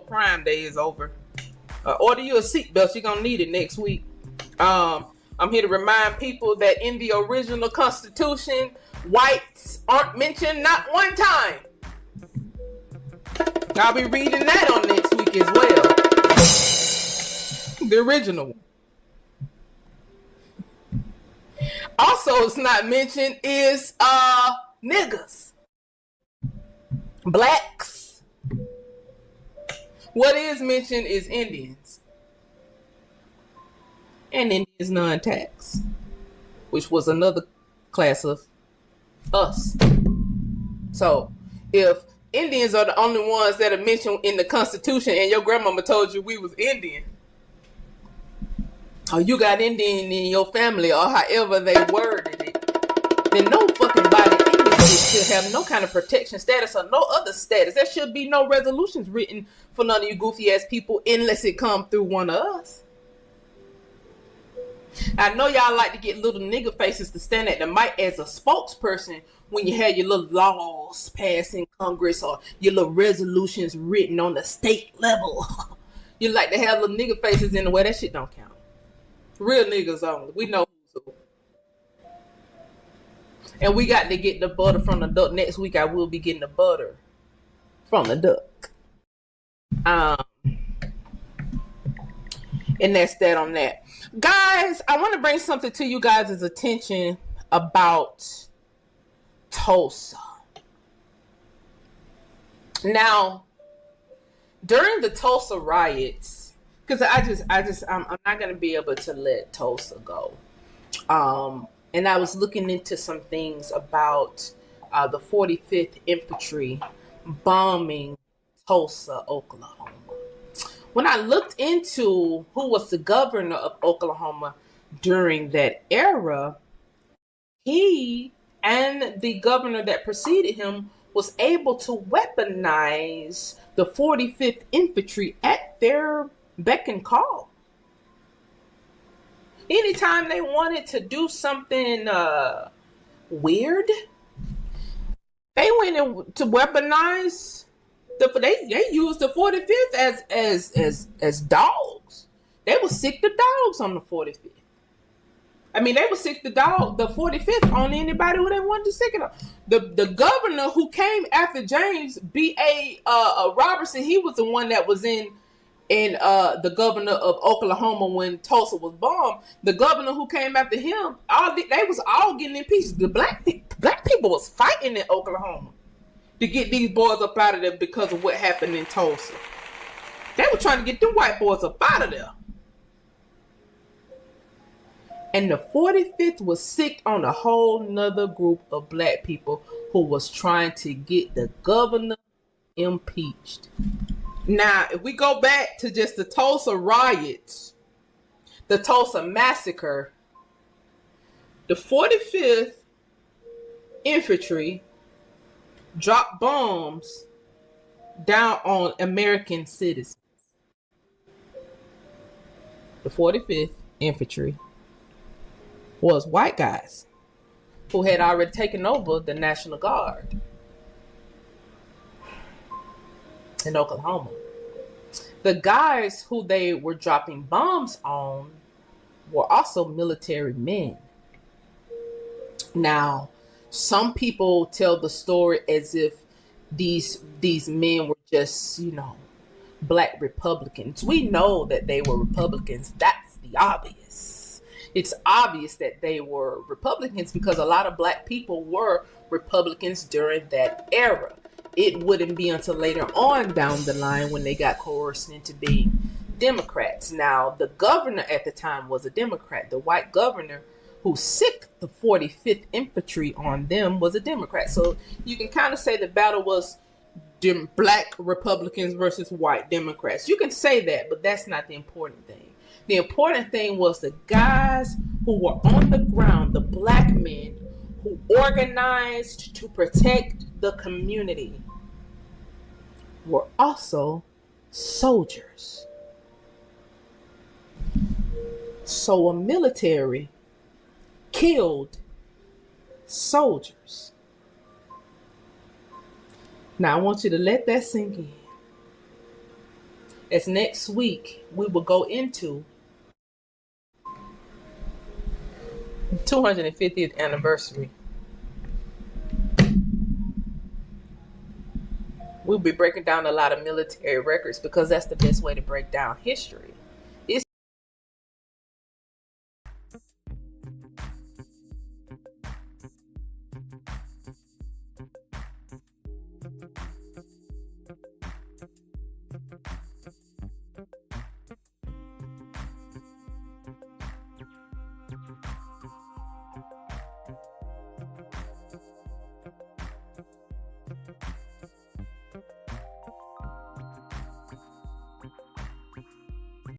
Prime Day is over. Order you a seatbelt. You're gonna need it next week. I'm here to remind people that in the original Constitution, whites aren't mentioned not one time. I'll be reading that on next week as well. The original one. Also, it's not mentioned is niggas, blacks. What is mentioned is Indians and Indians non-tax, which was another class of us. So, if Indians are the only ones that are mentioned in the Constitution, and your grandmama told you we was Indian, or you got Indian in your family, or however they worded it, then no fucking body in this should have no kind of protection status or no other status. There should be no resolutions written for none of you goofy ass people unless it come through one of us. I know y'all like to get little nigga faces to stand at the mic as a spokesperson when you have your little laws passed in Congress or your little resolutions written on the state level. You like to have little nigga faces in the way. That shit don't count. Real niggas only. We know who's who. And we got to get the butter from the duck. Next week I will be getting the butter from the duck. And that's that on that. Guys, I want to bring something to you guys' attention about Tulsa. Now, during the Tulsa riots, because I'm not going to be able to let Tulsa go. And I was looking into some things about the 45th Infantry bombing Tulsa, Oklahoma. When I looked into who was the governor of Oklahoma during that era, he and the governor that preceded him was able to weaponize the 45th Infantry at their beck and call. Anytime they wanted to do something weird, they went in to weaponize. They used the 45th as dogs. They would sick the dogs on the 45th. I mean, they would sick the 45th on anybody who they wanted to sick it on. The governor who came after James B.A. Robertson, he was the one that was in the governor of Oklahoma when Tulsa was bombed. The governor who came after him, they was all getting impeached. The black people was fighting in Oklahoma to get these boys up out of there because of what happened in Tulsa. They were trying to get the white boys up out of there. And the 45th was sick on a whole nother group of black people who was trying to get the governor impeached. Now, if we go back to just the Tulsa riots, the Tulsa massacre, the 45th Infantry dropped bombs down on American citizens. The 45th Infantry was white guys who had already taken over the National Guard in Oklahoma. The guys who they were dropping bombs on were also military men. Now, some people tell the story as if these men were just, black Republicans. We know that they were Republicans. That's the obvious. It's obvious that they were Republicans because a lot of black people were Republicans during that era. It wouldn't be until later on down the line when they got coerced into being Democrats. Now, the governor at the time was a Democrat. The white governor who sicked the 45th Infantry on them was a Democrat. So you can kind of say the battle was black Republicans versus white Democrats. You can say that, but that's not the important thing. The important thing was the guys who were on the ground, the black men who organized to protect the community, were also soldiers. So a military killed soldiers. Now I want you to let that sink in. as next week we will go into 250th anniversary. We'll be breaking down a lot of military records because that's the best way to break down history.